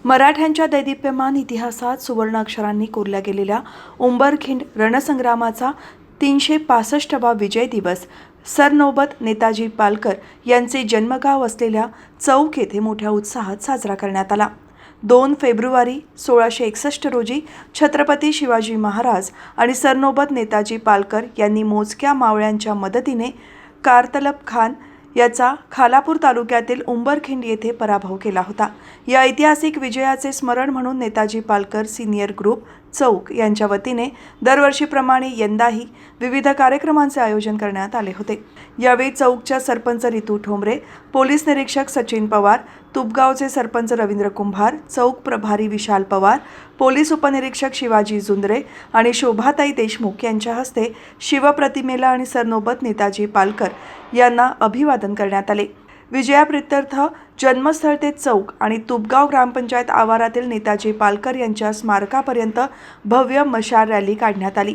मराठ्यांच्या दैदिप्यमान इतिहासात सुवर्ण अक्षरांनी कोरल्या गेलेल्या उंबरखिंड रणसंग्रामाचा 365वा विजय दिवस सरनौबत नेताजी पालकर यांचे जन्मगाव असलेल्या चौक येथे मोठ्या उत्साहात साजरा करण्यात आला। 2 फेब्रुवारी 1661 रोजी छत्रपती शिवाजी महाराज आणि सरनौबत नेताजी पालकर यांनी मोजक्या मावळ्यांच्या मदतीने कारतलब खान याचा खालापूर तालुक्यातील उंबरखिंड येथे पराभव केला होता। या ऐतिहासिक विजयाचे स्मरण म्हणून नेताजी पालकर सिनियर ग्रुप चौक यांच्या वतीने दरवर्षीप्रमाणे यंदाही विविध कार्यक्रमांचे आयोजन करण्यात आले होते। यावेळी चौकच्या सरपंच रितू ठोंबरे, पोलीस निरीक्षक सचिन पवार, तुपगावचे सरपंच रवींद्र कुंभार, चौक प्रभारी विशाल पवार, पोलीस उपनिरीक्षक शिवाजी जुंद्रे आणि शोभाताई देशमुख यांच्या हस्ते शिवप्रतिमेला आणि सरनौबत नेताजी पालकर यांना अभिवादन करण्यात आले। विजयाप्रित्यर्थ जन्मस्थळ ते चौक आणि तुपगाव ग्रामपंचायत आवारातील नेताजी पालकर यांच्या स्मारकापर्यंत भव्य मशाल रॅली काढण्यात आली।